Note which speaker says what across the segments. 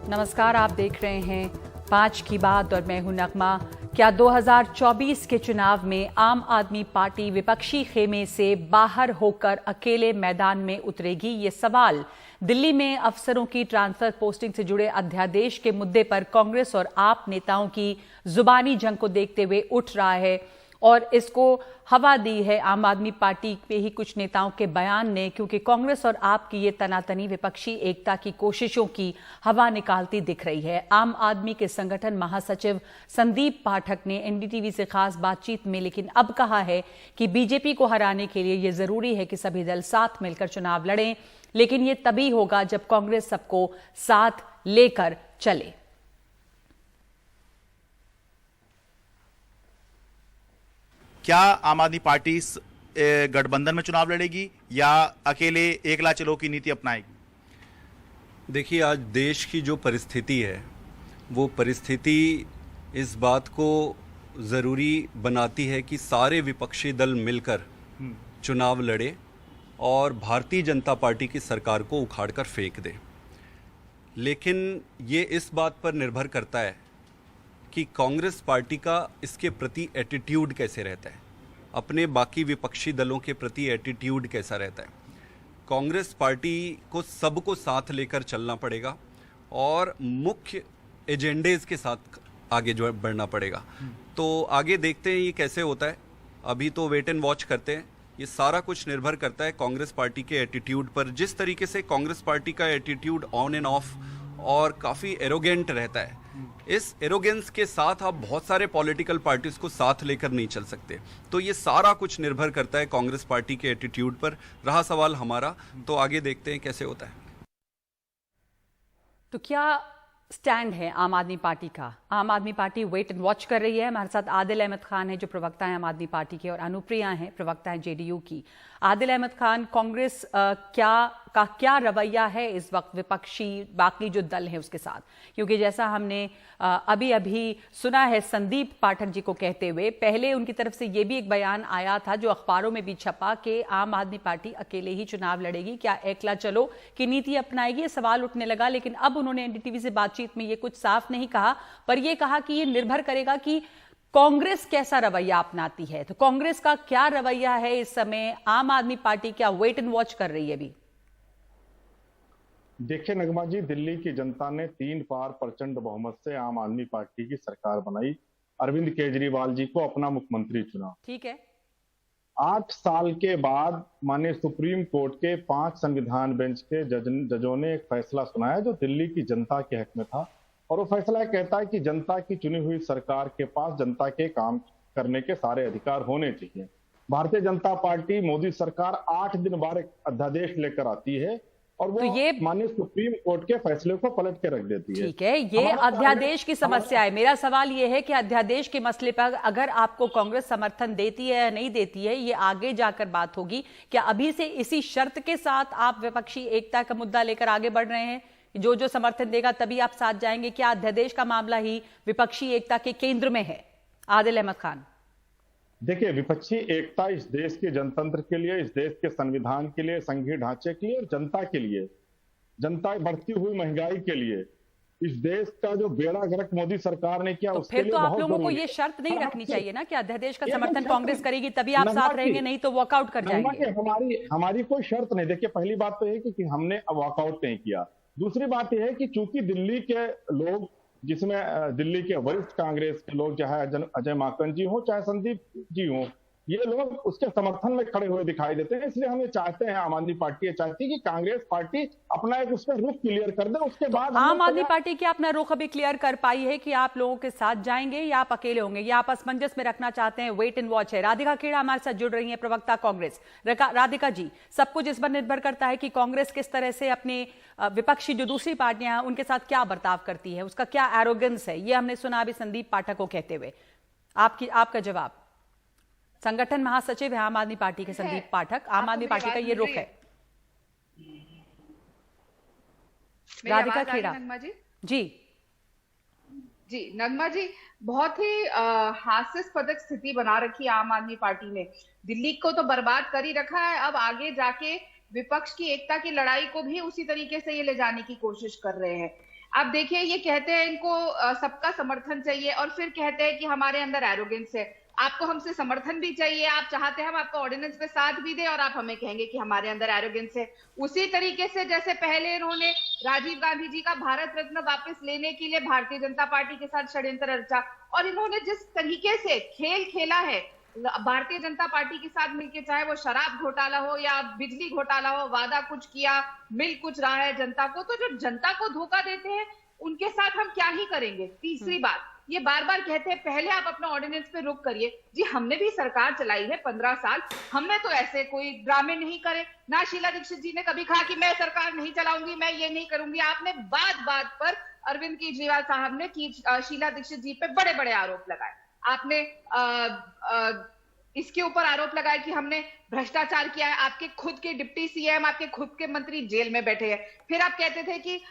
Speaker 1: नमस्कार, आप देख रहे हैं 5 की बात और मैं हूं नगमा। क्या 2024 के चुनाव में आम आदमी पार्टी विपक्षी खेमे से बाहर होकर अकेले मैदान में उतरेगी? ये सवाल दिल्ली में अफसरों की ट्रांसफर पोस्टिंग से जुड़े अध्यादेश के मुद्दे पर कांग्रेस और आप नेताओं की जुबानी जंग को देखते हुए उठ रहा है और इसको हवा दी है आम आदमी पार्टी पे ही कुछ नेताओं के बयान ने, क्योंकि कांग्रेस और आप की ये तनातनी विपक्षी एकता की कोशिशों की हवा निकालती दिख रही है। आम आदमी के संगठन महासचिव संदीप पाठक ने एनडीटीवी से खास बातचीत में लेकिन अब कहा है कि बीजेपी को हराने के लिए ये जरूरी है कि सभी दल साथ मिलकर चुनाव लड़ें, लेकिन ये तभी होगा जब कांग्रेस सबको साथ लेकर चले।
Speaker 2: क्या आम आदमी पार्टी गठबंधन में चुनाव लड़ेगी या अकेले एकला चलो की नीति अपनाएगी?
Speaker 3: देखिए, आज देश की जो परिस्थिति है वो परिस्थिति इस बात को ज़रूरी बनाती है कि सारे विपक्षी दल मिलकर चुनाव लड़े और भारतीय जनता पार्टी की सरकार को उखाड़कर फेंक दे। लेकिन ये इस बात पर निर्भर करता है कि कांग्रेस पार्टी का इसके प्रति एटीट्यूड कैसे रहता है, अपने बाकी विपक्षी दलों के प्रति एटीट्यूड कैसा रहता है। कांग्रेस पार्टी को सबको साथ लेकर चलना पड़ेगा और मुख्य एजेंडेज के साथ आगे जो बढ़ना पड़ेगा। तो आगे देखते हैं ये कैसे होता है, अभी तो वेट एंड वॉच करते हैं। ये सारा कुछ निर्भर करता है कांग्रेस पार्टी के एटीट्यूड पर। जिस तरीके से कांग्रेस पार्टी का एटीट्यूड ऑन एंड ऑफ और काफ़ी एरोगेंट रहता है, इस एरोगेंस के साथ आप बहुत सारे पॉलिटिकल पार्टीज को साथ लेकर नहीं चल सकते। तो ये सारा कुछ निर्भर करता है कांग्रेस पार्टी के एटीट्यूड पर। रहा सवाल हमारा, तो आगे देखते हैं कैसे होता है।
Speaker 1: तो क्या स्टैंड है आम आदमी पार्टी का? आम आदमी पार्टी वेट एंड वॉच कर रही है। हमारे साथ आदिल अहमद खान है जो प्रवक्ता है आम आदमी पार्टी के, और अनुप्रिया हैं प्रवक्ता है जेडीयू की। आदिल अहमद खान, कांग्रेस क्या रवैया है इस वक्त विपक्षी बाकी जो दल है उसके साथ? क्योंकि जैसा हमने अभी अभी सुना है संदीप पाठक जी को कहते हुए, पहले उनकी तरफ से ये भी एक बयान आया था जो अखबारों में भी छपा कि आम आदमी पार्टी अकेले ही चुनाव लड़ेगी, क्या एकला चलो की नीति अपनाएगी, ये सवाल उठने लगा। लेकिन अब उन्होंने एनडीटीवी से बातचीत में ये कुछ साफ नहीं कहा, पर यह कहा कि ये निर्भर करेगा कि कांग्रेस कैसा रवैया अपनाती है। तो कांग्रेस का क्या रवैया है इस समय? आम आदमी पार्टी क्या वेट एंड वॉच कर रही है अभी?
Speaker 4: देखिए नगमा जी, दिल्ली की जनता ने 3 बार प्रचंड बहुमत से आम आदमी पार्टी की सरकार बनाई, अरविंद केजरीवाल जी को अपना मुख्यमंत्री चुना।
Speaker 1: ठीक है।
Speaker 4: 8 साल के बाद माननीय सुप्रीम कोर्ट के 5 संविधान बेंच के जजों ने एक फैसला सुनाया जो दिल्ली की जनता के हक में था, और वो फैसला कहता है कि जनता की चुनी हुई सरकार के पास जनता के काम करने के सारे अधिकार होने चाहिए। भारतीय जनता पार्टी, मोदी सरकार 8 दिन बाद एक अध्यादेश लेकर आती है और वो ये माननीय सुप्रीम कोर्ट के फैसले को पलट के रख देती है।
Speaker 1: ठीक है, ये अध्यादेश की समस्या है। मेरा सवाल ये है कि अध्यादेश के मसले पर अगर आपको कांग्रेस समर्थन देती है या नहीं देती है, ये आगे जाकर बात होगी। क्या अभी से इसी शर्त के साथ आप विपक्षी एकता का मुद्दा लेकर आगे बढ़ रहे हैं? जो समर्थन देगा तभी आप साथ जाएंगे? क्या अध्यादेश का मामला ही विपक्षी एकता के केंद्र में है? आदिल अहमद खान,
Speaker 4: देखिए, विपक्षी एकता इस देश के जनतंत्र के लिए, इस देश के संविधान के लिए, संघीय ढांचे के लिए और जनता के लिए, जनता बढ़ती हुई महंगाई के लिए, इस देश का जो बेड़ा गर्क मोदी सरकार ने किया,
Speaker 1: तो
Speaker 4: उसके
Speaker 1: फिर
Speaker 4: लिए
Speaker 1: तो आप
Speaker 4: बहुत
Speaker 1: लोगों को ये शर्त नहीं रखनी चाहिए ना कि अध्यादेश का समर्थन कांग्रेस करेगी तभी आप साथ रहेंगे, नहीं तो वॉकआउट कर जाएंगे।
Speaker 4: हमारी कोई शर्त नहीं। देखिए, पहली बात तो है कि हमने वॉकआउट नहीं किया। दूसरी बात यह है कि चूंकि दिल्ली के लोग, जिसमें दिल्ली के वरिष्ठ कांग्रेस के लोग, चाहे अजय माकन जी हो चाहे संदीप जी हो, ये लोग उसके समर्थन में खड़े हुए दिखाई देते हैं। इसलिए हम ये चाहते हैं, आम आदमी पार्टी ये चाहती है कि कांग्रेस पार्टी अपना एक उसका रुख क्लियर कर दे, उसके बाद
Speaker 1: आम आदमी पार्टी क्या अपना रुख अभी क्लियर कर पाई है कि आप लोगों के साथ जाएंगे या आप अकेले होंगे, या आप असमंजस में रखना चाहते हैं? वेट एंड वॉच है। राधिका खेड़ा हमारे साथ जुड़ रही है, प्रवक्ता कांग्रेस। राधिका जी, सब कुछ इस पर निर्भर करता है कि कांग्रेस किस तरह से अपने विपक्षी जो दूसरी पार्टियां हैं उनके साथ क्या बर्ताव करती है, उसका क्या एरोगेंस है, ये हमने सुना अभी संदीप पाठक को कहते हुए। आपका जवाब? संगठन महासचिव है आम आदमी पार्टी के संदीप पाठक, आम आदमी पार्टी का ये रुख है। राधिका खेड़ा जी।
Speaker 5: जी नगमा जी, बहुत ही हास्यास्पद स्थिति बना रखी है आम आदमी पार्टी ने। दिल्ली को तो बर्बाद कर ही रखा है, अब आगे जाके विपक्ष की एकता की लड़ाई को भी उसी तरीके से ये ले जाने की कोशिश कर रहे हैं। आप देखिए, ये कहते हैं इनको सबका समर्थन चाहिए और फिर कहते हैं कि हमारे अंदर एरोगेंस है। आपको हमसे समर्थन भी चाहिए, आप चाहते हैं हम आपको ऑर्डिनेंस पे साथ भी दें और आप हमें कहेंगे कि हमारे अंदर एरोगेंस है। उसी तरीके से जैसे पहले इन्होंने राजीव गांधी जी का भारत रत्न वापस लेने के लिए भारतीय जनता पार्टी के साथ षड्यंत्र रचा, और इन्होंने जिस तरीके से खेल खेला है भारतीय जनता पार्टी के साथ मिलकर, चाहे वो शराब घोटाला हो या बिजली घोटाला हो, वादा कुछ किया मिल कुछ रहा है जनता को, तो जो जनता को धोखा देते हैं उनके साथ हम क्या ही करेंगे। तीसरी बात, ये बार बार कहते हैं पहले आप अपना ऑर्डिनेंस पे रुक करिए। जी, हमने भी सरकार चलाई है 15 साल, हमने तो ऐसे कोई ड्रामे नहीं करे ना। शीला दीक्षित जी ने कभी कहा कि मैं सरकार नहीं चलाऊंगी, मैं ये नहीं करूंगी। आपने बात बात पर अरविंद केजरीवाल साहब ने शीला दीक्षित जी पे बड़े बड़े आरोप लगाए। आपने इसके ऊपर आरोप लगाया कि हमने भ्रष्टाचार किया है। आपके खुद के डिप्टी सीएम, आपके खुद के मंत्री जेल में बैठे हैं। फिर आप कहते थे कि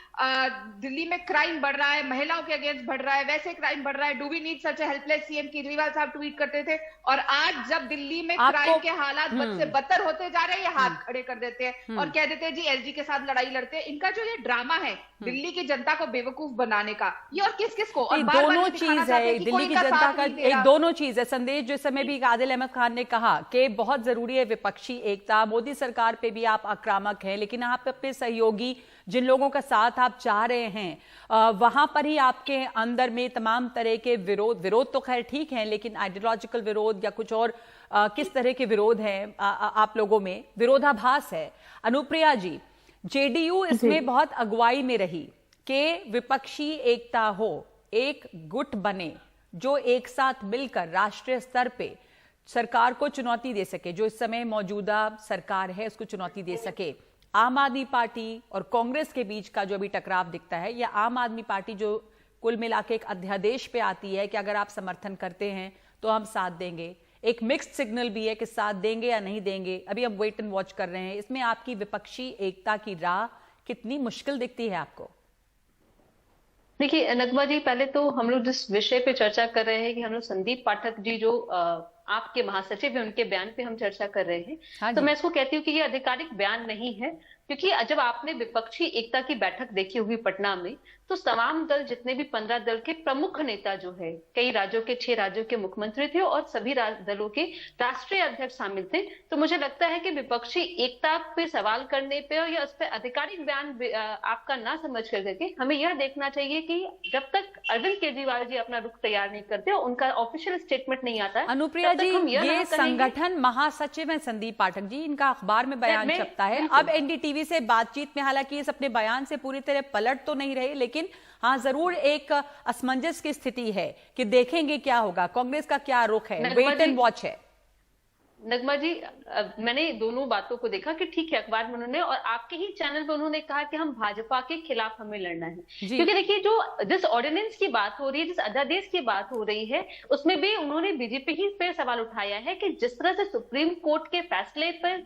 Speaker 5: दिल्ली में क्राइम बढ़ रहा है, महिलाओं के अगेंस्ट बढ़ रहा है, वैसे क्राइम बढ़ रहा है, do we need such a helpless CM, Kejriwal साहब ट्वीट करते थे। और आज जब दिल्ली में क्राइम के हालात बद से बदतर होते जा रहे हैं, ये हाथ खड़े कर देते हैं और कह देते हैं जी एसजी के साथ लड़ाई लड़ते हैं। इनका जो ये ड्रामा है दिल्ली की जनता को बेवकूफ बनाने का, ये और किस किस को, और
Speaker 1: दोनों चीज है दिल्ली की जनता का, एक दोनों चीज है। संदेश जो समय भी आदिल अहमद खान ने कहा कि बहुत जरूरी है विपक्षी एकता। मोदी सरकार पे भी आप आक्रामक हैं, लेकिन आप अपने सहयोगी, जिन लोगों का साथ आप चाह रहे हैं, वहां पर ही आपके अंदर में तमाम तरह के विरोध तो खैर ठीक है, लेकिन आइडियोलॉजिकल विरोध या कुछ और किस तरह के विरोध हैं आप लोगों में, विरोधाभास है। अनुप्रिया जी, जेडीयू इसमें बहुत अगुवाई में रही कि विपक्षी एकता हो, एक गुट बने जो एक साथ मिलकर राष्ट्रीय स्तर पे सरकार को चुनौती दे सके, जो इस समय मौजूदा सरकार है उसको चुनौती दे सके। आम आदमी पार्टी और कांग्रेस के बीच का जो अभी टकराव दिखता है, या आम आदमी पार्टी जो कुल मिला के एक अध्यादेश पे आती है कि अगर आप समर्थन करते हैं तो हम साथ देंगे, एक मिक्स्ड सिग्नल भी है कि साथ देंगे या नहीं देंगे। अभी हम वेट एंड वॉच कर रहे हैं। इसमें आपकी विपक्षी एकता की राह कितनी मुश्किल दिखती है आपको?
Speaker 6: देखिए नगमा जी, पहले तो हम लोग जिस विषय पे चर्चा कर रहे हैं कि हम लोग संदीप पाठक जी जो आपके महासचिव है उनके बयान पे हम चर्चा कर रहे हैं।
Speaker 1: हाँ,
Speaker 6: तो मैं इसको कहती हूँ कि ये आधिकारिक बयान नहीं है, क्योंकि जब आपने विपक्षी एकता की बैठक देखी होगी पटना में, तो तमाम दल, जितने भी 15 दल के प्रमुख नेता जो है, कई राज्यों के 6 राज्यों के मुख्यमंत्री थे और सभी दलों के राष्ट्रीय अध्यक्ष शामिल थे। तो मुझे लगता है कि विपक्षी एकता पे सवाल करने पे या उस पर आधिकारिक बयान आपका ना समझ करके हमें यह देखना चाहिए कि जब तक अरविंद केजरीवाल जी अपना रुख तैयार नहीं करते, उनका ऑफिशियल स्टेटमेंट नहीं आता है।
Speaker 1: अनुप्रिया जी, ये संगठन महासचिव है संदीप पाठक जी, इनका अखबार में बयान छपता है। अब एनडीटीवी से बातचीत में हालांकि इस अपने बयान से पूरी तरह पलट तो नहीं रहे, लेकिन हाँ जरूर एक असमंजस की स्थिति है कि देखेंगे क्या होगा, कांग्रेस का क्या रुख है, वेट एंड वॉच है।
Speaker 6: नगमा जी, मैंने दोनों बातों को देखा कि ठीक है, अखबार में उन्होंने और आपके ही चैनल पर उन्होंने कहा कि हम भाजपा के खिलाफ हमें लड़ना है। क्योंकि देखिए, जिस ऑर्डिनेंस की बात हो रही है, जिस अध्यादेश की बात हो रही है, उसमें भी उन्होंने बीजेपी ही पे सवाल उठाया है कि जिस तरह से सुप्रीम कोर्ट के फैसले पर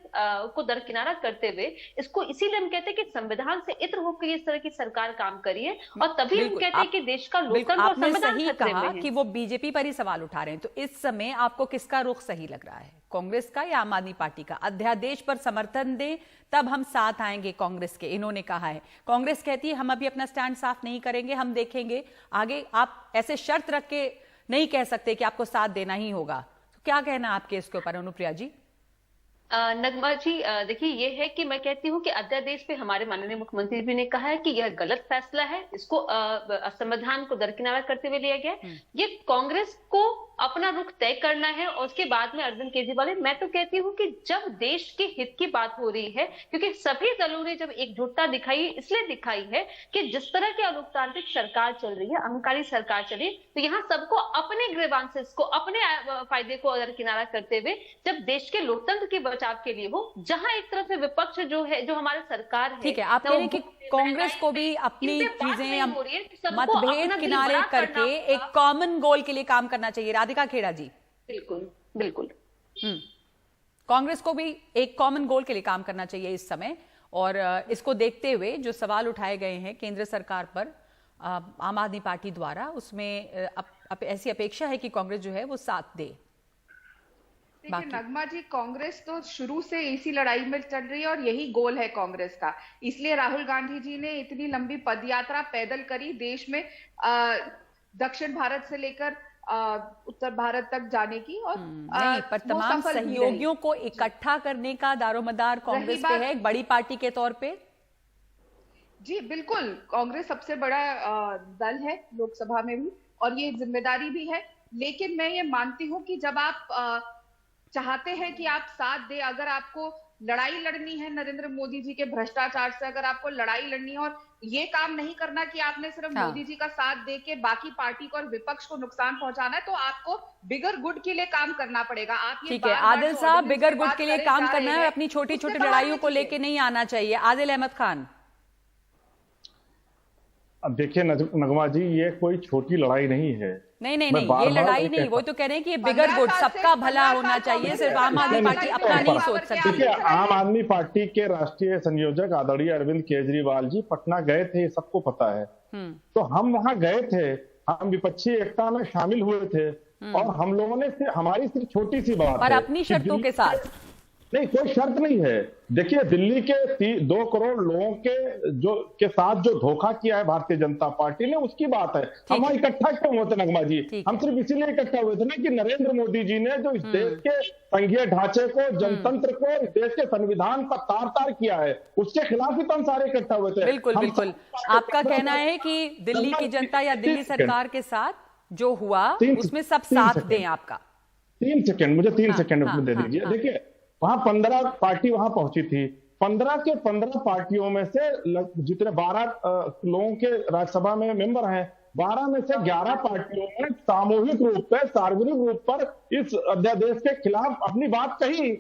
Speaker 6: को दरकिनारा करते हुए, इसको इसीलिए हम कहते हैं कि संविधान से इत्र होकर इस तरह की सरकार काम करी है, और तभी हम कहते हैं कि देश का लोकतंत्र और संविधान खतरे में है।
Speaker 1: कि वो बीजेपी पर ही सवाल उठा रहे हैं, तो इस समय आपको किसका रुख सही लग रहा है, कांग्रेस का या आम आदमी पार्टी का? अध्यादेश पर समर्थन दें तब हम साथ आएंगे कांग्रेस के, इन्होंने कहा है। कांग्रेस कहती है हम अभी अपना स्टैंड साफ नहीं करेंगे, हम देखेंगे आगे। आप ऐसे शर्त रख के नहीं कह सकते कि आपको साथ देना ही होगा। तो क्या कहना आपके इसके ऊपर अनुप्रिया जी?
Speaker 6: नगमा जी, देखिए ये है कि मैं कहती हूँ कि अध्यादेश पे हमारे माननीय मुख्यमंत्री जी ने कहा है कि यह गलत फैसला है, इसको संविधान को दरकिनारा करते हुए लिया गया। ये कांग्रेस को अपना रुख तय करना है और उसके बाद में अरविंद केजरीवाल। मैं तो कहती हूँ कि जब देश के हित की बात हो रही है, क्योंकि सभी दलों ने जब एकजुटता दिखाई, इसलिए दिखाई है कि जिस तरह की अलोकतांत्रिक सरकार चल रही है, अहंकारी सरकार चली, तो यहाँ सबको अपने ग्रीवांसेस को, अपने फायदे को दरकिनारा करते हुए, जब देश के लोकतंत्र के बचाव के लिए हो, जहां एक तरफ से विपक्ष जो है, जो हमारी सरकार है,
Speaker 1: ठीक है, आप कह रहे हैं कि कांग्रेस को भी अपनी चीजें, मतभेद किनारे करके एक कॉमन गोल के लिए काम करना चाहिए। राधिका खेड़ा जी,
Speaker 6: बिल्कुल बिल्कुल,
Speaker 1: कांग्रेस को भी एक कॉमन गोल के लिए काम करना चाहिए इस समय। और इसको देखते हुए जो सवाल उठाए गए हैं केंद्र सरकार पर आम आदमी पार्टी द्वारा, उसमें ऐसी अपेक्षा है कि कांग्रेस जो है वो साथ दे।
Speaker 5: देखिए नगमा जी, कांग्रेस तो शुरू से इसी लड़ाई में चल रही है और यही गोल है कांग्रेस का। इसलिए राहुल गांधी जी ने इतनी लंबी पदयात्रा पैदल करी देश में, दक्षिण भारत से लेकर उत्तर भारत तक जाने की, और
Speaker 1: नहीं, पर तमाम सहयोगियों को इकट्ठा करने का दारोमदार कांग्रेस पे है, एक बड़ी पार्टी के तौर पे।
Speaker 5: जी बिल्कुल, कांग्रेस सबसे बड़ा दल है लोकसभा में भी, और ये जिम्मेदारी भी है। लेकिन मैं ये मानती हूँ कि जब आप चाहते हैं कि आप साथ दे, अगर आपको लड़ाई लड़नी है नरेंद्र मोदी जी के भ्रष्टाचार से, अगर आपको लड़ाई लड़नी है, और ये काम नहीं करना कि आपने सिर्फ मोदी जी का साथ दे के बाकी पार्टी को और विपक्ष को नुकसान पहुंचाना है, तो आपको बिगर गुड के लिए काम करना पड़ेगा। आप ये
Speaker 1: ठीक है आदिल साहब, बिगर गुड के लिए काम करना है, अपनी छोटी छोटी लड़ाइयों को लेके नहीं आना चाहिए। आदिल अहमद खान।
Speaker 4: अब देखिए नगमा जी, ये कोई छोटी लड़ाई नहीं है।
Speaker 1: नहीं, ये लड़ाई नहीं, वो तो कह रहे हैं कि ये बिगर गुड, सबका भला होना चाहिए, सिर्फ आम आदमी पार्टी अपना नहीं सोच सकती।
Speaker 4: देखिए, आम आदमी पार्टी के राष्ट्रीय संयोजक आदरणीय अरविंद केजरीवाल जी पटना गए थे, सबको पता है। तो हम वहां गए थे, हम विपक्षी एकता में शामिल हुए थे, और हम लोगों ने हमारी सिर्फ छोटी सी बात
Speaker 1: पर अपनी शर्तों के साथ।
Speaker 4: नहीं, कोई शर्त नहीं है। देखिए, दिल्ली के 2 करोड़ लोगों के साथ जो धोखा किया है भारतीय जनता पार्टी ने, उसकी बात है। हम इकट्ठा क्यों हुए थे नगमा जी? हम सिर्फ इसीलिए इकट्ठा हुए थे ना कि नरेंद्र मोदी जी ने जो इस देश के संघीय ढांचे को, जनतंत्र को, इस देश के संविधान पर तार किया है, उसके खिलाफ ही तो हम सारे इकट्ठा हुए थे।
Speaker 1: बिल्कुल। आपका कहना है कि दिल्ली की जनता या दिल्ली सरकार के साथ जो हुआ उसमें सब साथ दें आपका?
Speaker 4: 3 सेकंड, मुझे 3 सेकंड दे दीजिए। देखिए, वहां 15 पार्टी वहां पहुंची थी। 15 के 15 पार्टियों में से जितने 12 लोगों के राज्यसभा में मेंबर हैं, 12 में से 11 पार्टियों ने सामूहिक रूप पे, सार्वजनिक रूप पर इस अध्यादेश के खिलाफ अपनी बात कही।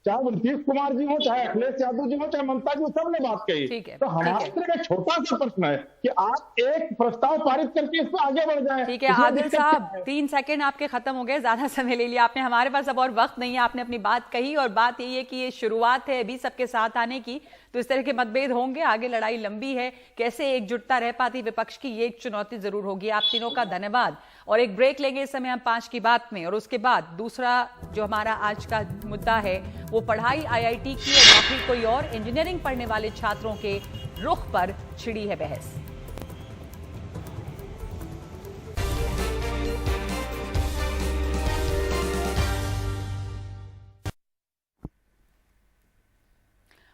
Speaker 4: चाहे वो नीतीश कुमार जी हो, चाहे अखिलेश यादव जी हो, चाहे ममता जी हो, सबने बात कही। तो हमारे एक छोटा सा प्रश्न है कि आप एक प्रस्ताव पारित करके इस पर आगे बढ़ जाएं।
Speaker 1: ठीक है आदिल साहब, 3 सेकंड आपके खत्म हो गए, ज्यादा समय ले लिया आपने, हमारे पास अब और वक्त नहीं है। आपने अपनी बात कही, और बात यही है कि ये शुरुआत है अभी सबके साथ आने की, तो इस तरह के मतभेद होंगे, आगे लड़ाई लंबी है, कैसे एकजुटता रह पाती विपक्ष की, ये एक चुनौती जरूर होगी। आप तीनों का धन्यवाद, और एक ब्रेक लेंगे इस समय हम 5 की बात में, और उसके बाद दूसरा जो हमारा आज का मुद्दा है वो पढ़ाई आईआईटी की और नौकरी कोई और, इंजीनियरिंग पढ़ने वाले छात्रों के रुख पर छिड़ी है बहस।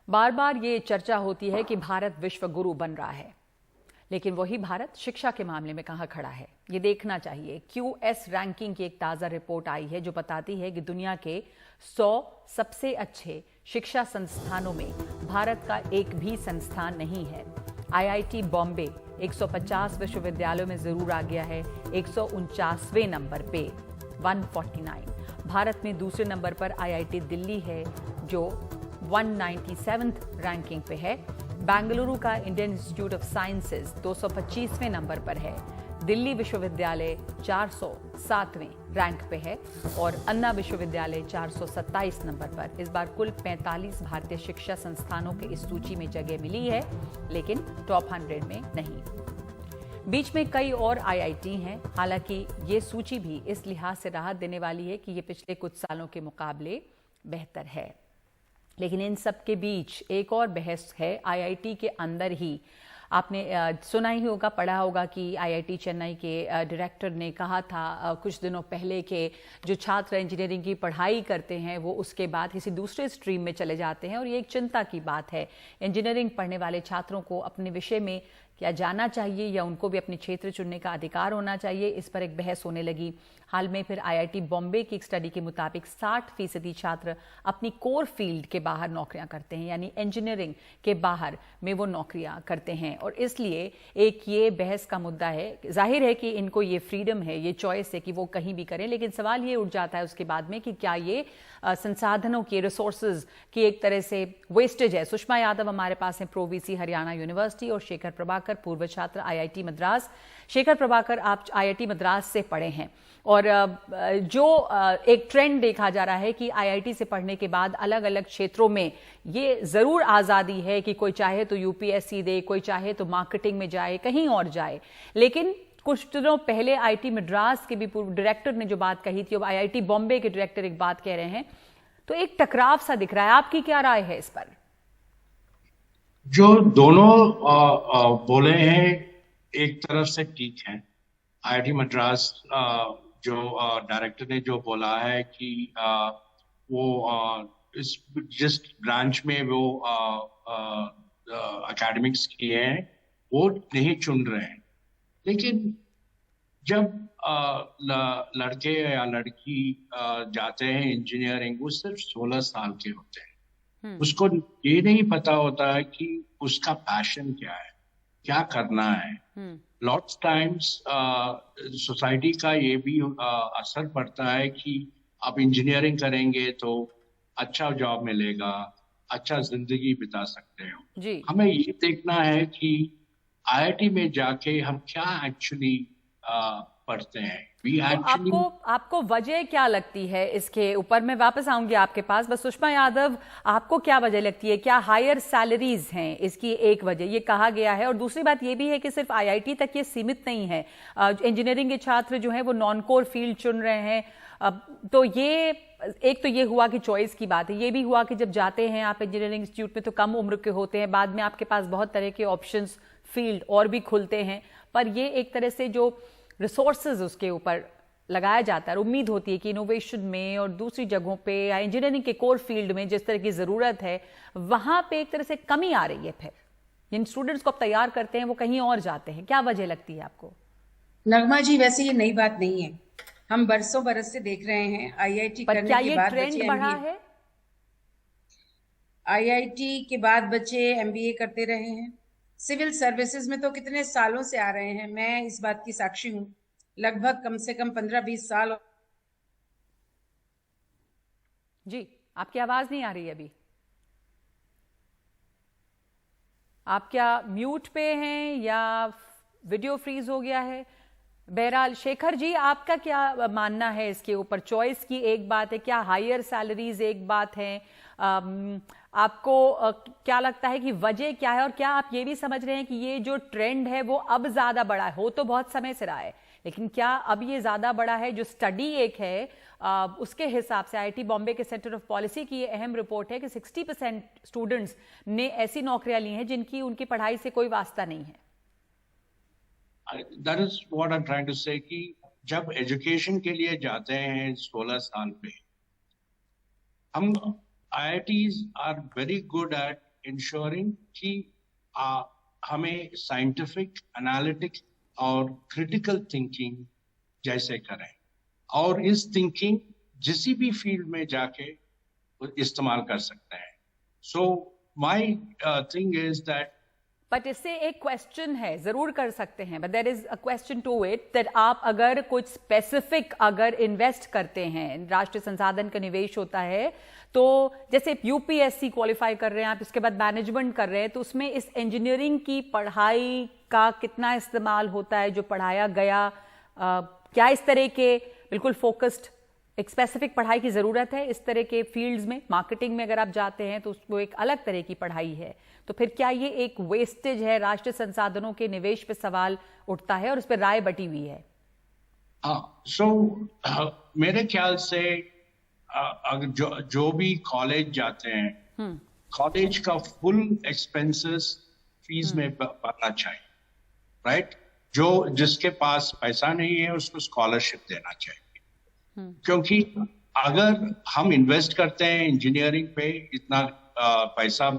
Speaker 1: बार बार ये चर्चा होती है कि भारत विश्व गुरु बन रहा है, लेकिन वही भारत शिक्षा के मामले में कहां खड़ा है ये देखना चाहिए। QS रैंकिंग की एक ताजा रिपोर्ट आई है जो बताती है कि दुनिया के 100 सबसे अच्छे शिक्षा संस्थानों में भारत का एक भी संस्थान नहीं है। IIT बॉम्बे 150 विश्वविद्यालयों में जरूर आ गया है, 149वें नंबर पे 149। भारत में दूसरे नंबर पर IIT दिल्ली है जो 197th रैंकिंग पे है। बेंगलुरु का इंडियन इंस्टीट्यूट ऑफ साइंसेज 225वें नंबर पर है। दिल्ली विश्वविद्यालय 407वें रैंक पे है, और अन्ना विश्वविद्यालय 427 नंबर पर। इस बार कुल 45 भारतीय शिक्षा संस्थानों के इस सूची में जगह मिली है, लेकिन टॉप 100 में नहीं। बीच में कई और IIT हैं, हालांकि ये सूची भी इस लिहाज से राहत देने वाली है कि ये पिछले कुछ सालों के मुकाबले बेहतर है। लेकिन इन सब के बीच एक और बहस है IIT के अंदर ही। आपने सुना ही होगा, पढ़ा होगा कि IIT चेन्नई के डायरेक्टर ने कहा था कुछ दिनों पहले कि जो छात्र इंजीनियरिंग की पढ़ाई करते हैं वो उसके बाद किसी दूसरे स्ट्रीम में चले जाते हैं, और ये एक चिंता की बात है। इंजीनियरिंग पढ़ने वाले छात्रों को अपने विषय में क्या जाना चाहिए या उनको भी अपने क्षेत्र चुनने का अधिकार होना चाहिए, इस पर एक बहस होने लगी। हाल में फिर IIT बॉम्बे की एक स्टडी के मुताबिक 60% छात्र अपनी कोर फील्ड के बाहर नौकरियां करते हैं, यानी इंजीनियरिंग के बाहर में वो नौकरियां करते हैं, और इसलिए एक ये बहस का मुद्दा है। जाहिर है कि इनको ये फ्रीडम है, ये चॉइस है कि वो कहीं भी करें, लेकिन सवाल ये उठ जाता है उसके बाद में कि क्या ये संसाधनों की, रिसोर्सेज की एक तरह से वेस्टेज है। सुषमा यादव हमारे पास हैं, प्रो VC हरियाणा यूनिवर्सिटी, और शेखर प्रभाकर पूर्व छात्र IIT मद्रास। शेखर प्रभाकर, आप IIT मद्रास से पढ़े हैं, और जो एक ट्रेंड देखा जा रहा है कि IIT से पढ़ने के बाद अलग अलग क्षेत्रों में ये जरूर आजादी है कि कोई चाहे तो UPSC दे, कोई चाहे तो मार्केटिंग में जाए, कहीं और जाए, लेकिन कुछ दिनों पहले आईआईटी मद्रास के भी पूर्व डायरेक्टर ने जो बात कही थी, अब आईआईटी बॉम्बे के डायरेक्टर एक बात कह रहे हैं, तो एक टकराव सा दिख रहा है। आपकी क्या राय है इस पर?
Speaker 7: जो दोनों बोले हैं एक तरफ से ठीक है। आईआईटी मद्रास जो डायरेक्टर ने जो बोला है कि वो इस जिस ब्रांच में वो एकेडमिक्स किए हैं वो नहीं चुन रहे हैं, लेकिन जब लड़के या लड़की जाते हैं इंजीनियरिंग, वो सिर्फ 16 साल के होते हैं। उसको ये नहीं पता होता है कि उसका पैशन क्या है, क्या करना है। लॉट्स टाइम्स सोसाइटी का ये भी असर पड़ता है कि आप इंजीनियरिंग करेंगे तो अच्छा जॉब मिलेगा, अच्छा जिंदगी बिता सकते हो
Speaker 1: जी।
Speaker 7: हमें ये देखना है कि आईआईटी में जाके हम क्या एक्चुअली पढ़ते हैं।
Speaker 1: तो आपको वजह क्या लगती है इसके ऊपर? मैं वापस आऊंगी आपके पास, बस सुषमा यादव, आपको क्या वजह लगती है? क्या हायर सैलरीज हैं इसकी एक वजह, ये कहा गया है, और दूसरी बात ये भी है कि सिर्फ आईआईटी तक ये सीमित नहीं है। इंजीनियरिंग के छात्र जो हैं वो नॉन कोर फील्ड चुन रहे हैं। तो ये एक तो ये हुआ कि चॉइस की बात है, ये भी हुआ कि जब जाते हैं आप इंजीनियरिंग इंस्टीट्यूट में तो कम उम्र के होते हैं, बाद में आपके पास बहुत तरह के ऑप्शंस फील्ड और भी खुलते हैं, पर ये एक तरह से जो रिसोर्सेज उसके ऊपर लगाया जाता है, उम्मीद होती है कि इनोवेशन में और दूसरी जगहों पे या इंजीनियरिंग के कोर फील्ड में जिस तरह की ज़रूरत है वहाँ पे एक तरह से कमी आ रही है। फिर जिन स्टूडेंट्स को आप तैयार करते हैं वो कहीं और जाते हैं, क्या वजह लगती है आपको?
Speaker 8: नगमा जी, वैसे ये नई बात नहीं है, हम बरसों बरस से देख रहे हैं। आईआईटी करने के बाद
Speaker 1: ट्रेंड बढ़ा है?
Speaker 8: आईआईटी के बाद बच्चे एमबीए करते रहे हैं। सिविल सर्विसेज में तो कितने सालों से आ रहे हैं, मैं इस बात की साक्षी हूँ। लगभग कम से कम 15-20 साल।
Speaker 1: जी, आपकी आवाज नहीं आ रही है अभी। आप क्या म्यूट पे हैं या वीडियो फ्रीज हो गया है? बहरहाल शेखर जी, आपका क्या मानना है इसके ऊपर? चॉइस की एक बात है, क्या हायर सैलरीज एक बात है? आपको क्या लगता है कि वजह क्या है, और क्या आप ये भी समझ रहे हैं कि ये जो ट्रेंड है वो अब ज्यादा बड़ा है? हो तो बहुत समय से रहा है, लेकिन क्या अब ये ज्यादा बड़ा है? जो स्टडी एक है उसके हिसाब से आईआईटी बॉम्बे के सेंटर ऑफ पॉलिसी की ये अहम रिपोर्ट है कि 60% स्टूडेंट्स ने ऐसी नौकरियां ली हैं जिनकी उनकी पढ़ाई से कोई वास्ता नहीं है।
Speaker 7: That is what I'm trying to say कि जब एजुकेशन के लिए जाते हैं 16 साल पे, हम IITs are very good at ensuring कि हमें साइंटिफिक, एनालिटिक और क्रिटिकल थिंकिंग जैसे करें, और इस थिंकिंग किसी भी फील्ड में जाके इस्तेमाल कर सकते हैं। So my thing is that
Speaker 1: but इससे एक क्वेश्चन है, जरूर कर सकते हैं, but there is a question to it that आप अगर कुछ स्पेसिफिक अगर इन्वेस्ट करते हैं, राष्ट्रीय संसाधन का निवेश होता है, तो जैसे यूपीएससी क्वालिफाई कर रहे हैं आप, इसके बाद मैनेजमेंट कर रहे हैं, तो उसमें इस इंजीनियरिंग की पढ़ाई का कितना इस्तेमाल होता है जो पढ़ाया गया? क्या इस तरह के बिल्कुल फोकस्ड एक स्पेसिफिक पढ़ाई की जरूरत है? इस तरह के फील्ड्स में, मार्केटिंग में अगर आप जाते हैं तो उसको एक अलग तरह की पढ़ाई है, तो फिर क्या ये एक वेस्टेज है? राष्ट्रीय संसाधनों के निवेश पे सवाल उठता है और उस पर राय बटी हुई है।
Speaker 7: मेरे ख्याल से अगर जो भी कॉलेज जाते हैं, कॉलेज का फुल एक्सपेंसेस फीस में भरना चाहिए, राइट? जिसके पास पैसा नहीं है उसको स्कॉलरशिप देना चाहिए, क्योंकि अगर हम इन्वेस्ट करते हैं इंजीनियरिंग पे इतना पैसा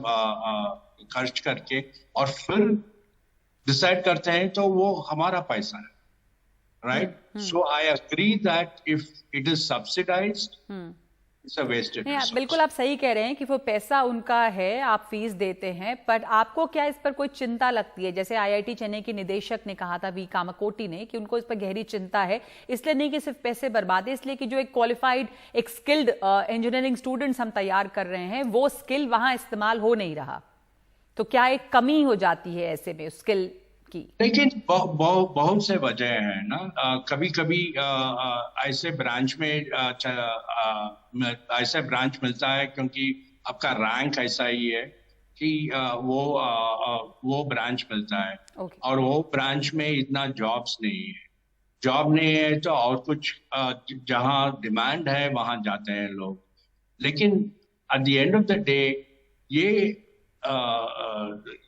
Speaker 7: खर्च करके और फिर डिसाइड करते हैं तो वो हमारा पैसा है, right? So I agree that if it is subsidised, it's a wasted resource.
Speaker 1: बिल्कुल आप सही कह रहे हैं कि वो पैसा उनका है, आप फीस देते हैं, पर आपको क्या इस पर कोई चिंता लगती है? जैसे आईआईटी चेन्नई के निदेशक ने कहा था, वी कामाकोटी ने, कि उनको इस पर गहरी चिंता है, इसलिए नहीं कि सिर्फ पैसे बर्बाद है, इसलिए कि जो एक क्वालिफाइड, एक स्किल्ड इंजीनियरिंग स्टूडेंट्स हम तैयार कर रहे हैं, वो स्किल वहां इस्तेमाल हो नहीं रहा, तो क्या एक कमी हो जाती है ऐसे में स्किल की?
Speaker 7: लेकिन बहुत से वजह है ना। कभी कभी ऐसे ब्रांच मिलता है क्योंकि आपका रैंक ऐसा ही है कि वो ब्रांच मिलता है और वो ब्रांच में इतना जॉब्स नहीं है। जॉब नहीं है तो और कुछ जहां डिमांड है वहां जाते हैं लोग। लेकिन at the end of the day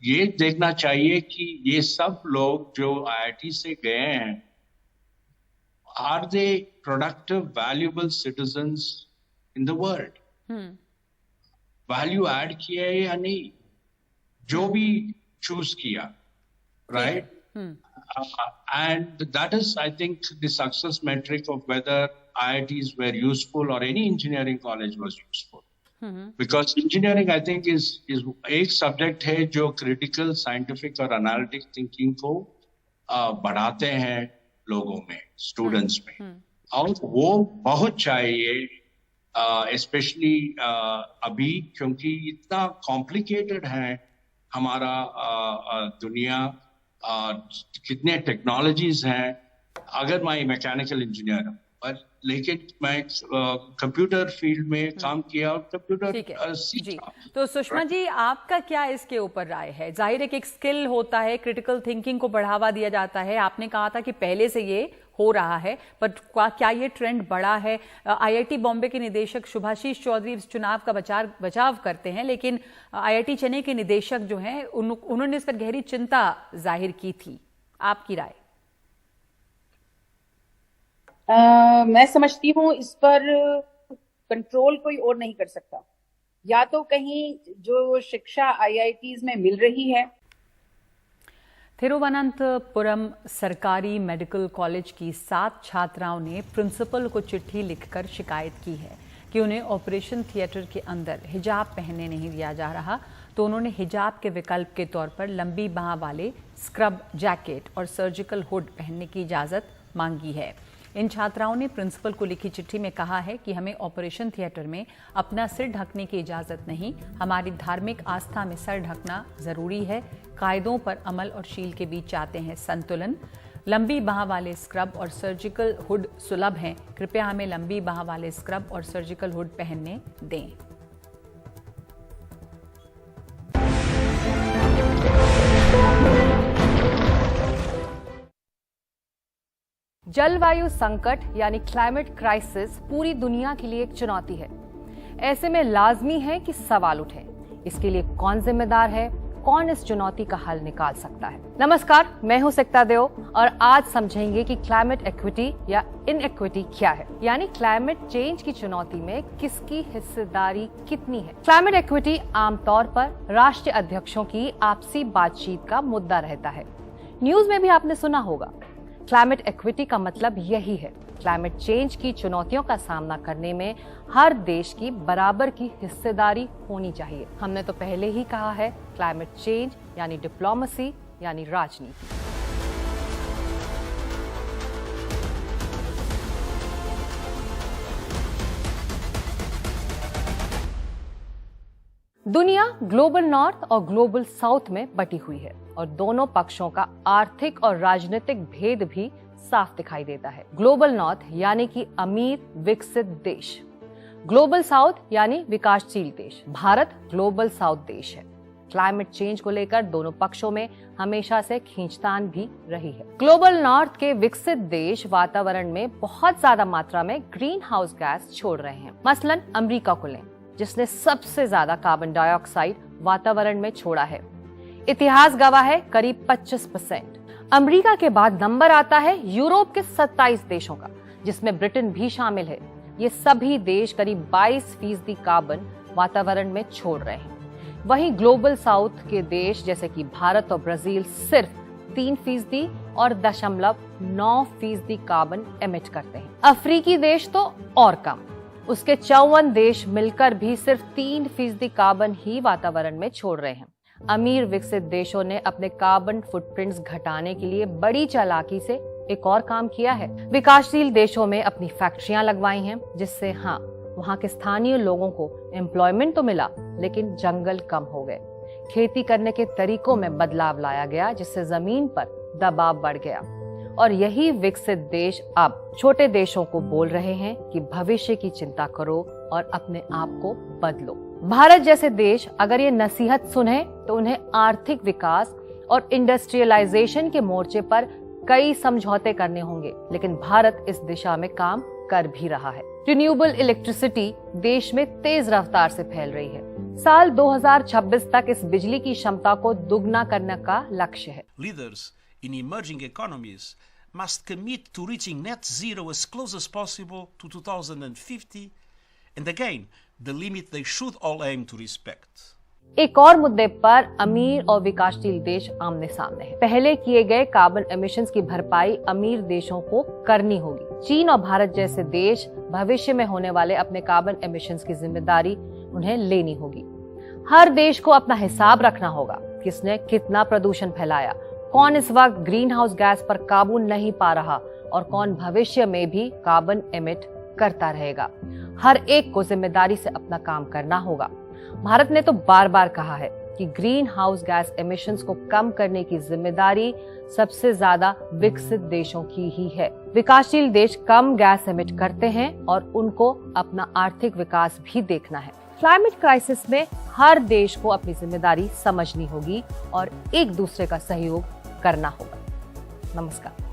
Speaker 7: ये देखना चाहिए कि ये सब लोग जो IIT से गए हैं, are they productive valuable citizens in the world? Value add किया है या नहीं, जो भी चूज किया, right? And that is, I think, the success metric of whether IITs were useful or any engineering college was useful. Because engineering, I think, is एक subject है जो critical, scientific और analytic thinking को बढ़ाते हैं लोगों में, students में, और वो बहुत चाहिए, especially अभी, क्योंकि इतना complicated है हमारा दुनिया, कितने टेक्नोलॉजीज हैं। अगर मैं मैकेनिकल इंजीनियर हूँ, पर लेकिन मैं कंप्यूटर फील्ड में काम किया और कंप्यूटर सीखा।
Speaker 1: तो सुषमा जी, आपका क्या इसके ऊपर राय है? जाहिर है कि एक स्किल होता है, क्रिटिकल थिंकिंग को बढ़ावा दिया जाता है। आपने कहा था कि पहले से ये हो रहा है, पर क्या ये ट्रेंड बढ़ा है? IIT बॉम्बे के निदेशक शुभाशीष चौधरी इस चुनाव का बचाव करते हैं, लेकिन IIT चेन्नई के निदेशक जो हैं उन्होंने इस पर गहरी चिंता जाहिर की थी। आपकी राय?
Speaker 9: मैं समझती हूँ इस पर कंट्रोल कोई और नहीं कर सकता। या तो कहीं जो शिक्षा IITs में मिल रही है।
Speaker 1: थिरुवनंतपुरम सरकारी मेडिकल कॉलेज की 7 छात्राओं ने प्रिंसिपल को चिट्ठी लिखकर शिकायत की है कि उन्हें ऑपरेशन थिएटर के अंदर हिजाब पहनने नहीं दिया जा रहा, तो उन्होंने हिजाब के विकल्प के तौर पर लंबी बाह वाले स्क्रब जैकेट और सर्जिकल हुड पहनने की इजाज़त मांगी है। इन छात्राओं ने प्रिंसिपल को लिखी चिट्ठी में कहा है कि हमें ऑपरेशन थिएटर में अपना सिर ढकने की इजाज़त नहीं, हमारी धार्मिक आस्था में सर ढकना ज़रूरी है, कायदों पर अमल और शील के बीच चाहते हैं संतुलन। लंबी बाह वाले स्क्रब और सर्जिकल हुड सुलभ हैं, कृपया हमें लंबी बाह वाले स्क्रब और सर्जिकल हुड पहनने दें।
Speaker 10: जलवायु संकट यानी क्लाइमेट क्राइसिस पूरी दुनिया के लिए एक चुनौती है। ऐसे में लाजमी है कि सवाल उठे, इसके लिए कौन जिम्मेदार है, कौन इस चुनौती का हल निकाल सकता है। नमस्कार, मैं हूं सिकता देव और आज समझेंगे कि क्लाइमेट इक्विटी या इनइक्विटी क्या है, यानी क्लाइमेट चेंज की चुनौती में किसकी हिस्सेदारी कितनी है। क्लाइमेट इक्विटी आमतौर पर राष्ट्रीय अध्यक्षों की आपसी बातचीत का मुद्दा रहता है। न्यूज में भी आपने सुना होगा। क्लाइमेट इक्विटी का मतलब यही है, क्लाइमेट चेंज की चुनौतियों का सामना करने में हर देश की बराबर की हिस्सेदारी होनी चाहिए। हमने तो पहले ही कहा है, क्लाइमेट चेंज यानी डिप्लोमेसी यानी राजनीति। दुनिया ग्लोबल नॉर्थ और ग्लोबल साउथ में बटी हुई है और दोनों पक्षों का आर्थिक और राजनीतिक भेद भी साफ दिखाई देता है। ग्लोबल नॉर्थ यानी कि अमीर विकसित देश, ग्लोबल साउथ यानी विकासशील देश। भारत ग्लोबल साउथ देश है। क्लाइमेट चेंज को लेकर दोनों पक्षों में हमेशा से खींचतान भी रही है। ग्लोबल नॉर्थ के विकसित देश वातावरण में बहुत ज्यादा मात्रा में ग्रीन हाउस गैस छोड़ रहे हैं। मसलन अमेरिका को लें, जिसने सबसे ज्यादा कार्बन डाइऑक्साइड वातावरण में छोड़ा है। इतिहास गवाह है करीब 25%। अमेरिका के बाद नंबर आता है यूरोप के 27 देशों का, जिसमें ब्रिटेन भी शामिल है। ये सभी देश करीब 22% कार्बन वातावरण में छोड़ रहे हैं। वहीं ग्लोबल साउथ के देश जैसे कि भारत और ब्राजील सिर्फ 3% और 0.9% कार्बन एमिट करते हैं। अफ्रीकी देश तो और कम, उसके 54 देश मिलकर भी सिर्फ 3% कार्बन ही वातावरण में छोड़ रहे हैं। अमीर विकसित देशों ने अपने कार्बन फुटप्रिंट्स घटाने के लिए बड़ी चालाकी से एक और काम किया है। विकासशील देशों में अपनी फैक्ट्रियां लगवाई हैं, जिससे हाँ, वहां के स्थानीय लोगों को एम्प्लॉयमेंट तो मिला, लेकिन जंगल कम हो गए। खेती करने के तरीकों में बदलाव लाया गया, जिससे जमीन पर दबाव बढ़ गया। और यही विकसित देश अब छोटे देशों को बोल रहे हैं कि भविष्य की चिंता करो और अपने आप को बदलो। भारत जैसे देश अगर ये नसीहत सुने तो उन्हें आर्थिक विकास और इंडस्ट्रियलाइजेशन के मोर्चे पर कई समझौते करने होंगे, लेकिन भारत इस दिशा में काम कर भी रहा है। रिन्यूएबल इलेक्ट्रिसिटी देश में तेज रफ्तार से फैल रही है। साल 2026 तक इस बिजली की क्षमता को दुगना करने का लक्ष्य है।
Speaker 11: Leaders in emerging economies must commit to reaching net zero as close as possible to 2050, and again, the limit they should all aim to respect.
Speaker 10: एक और मुद्दे पर अमीर और विकासशील देश आमने सामने हैं। पहले किए गए कार्बन एमिशंस की भरपाई अमीर देशों को करनी होगी। चीन और भारत जैसे देश भविष्य में होने वाले अपने कार्बन एमिशंस की जिम्मेदारी उन्हें लेनी होगी। हर देश को अपना हिसाब रखना होगा, किसने कितना प्रदूषण फैलाया, कौन इस वक्त ग्रीन हाउस गैस पर काबू नहीं पा रहा और कौन भविष्य में भी कार्बन एमिट करता रहेगा। हर एक को जिम्मेदारी से अपना काम करना होगा। भारत ने तो बार बार कहा है कि ग्रीन हाउस गैस एमिशंस को कम करने की जिम्मेदारी सबसे ज्यादा विकसित देशों की ही है। विकासशील देश कम गैस एमिट करते हैं और उनको अपना आर्थिक विकास भी देखना है। क्लाइमेट क्राइसिस में हर देश को अपनी जिम्मेदारी समझनी होगी और एक दूसरे का सहयोग करना होगा। नमस्कार।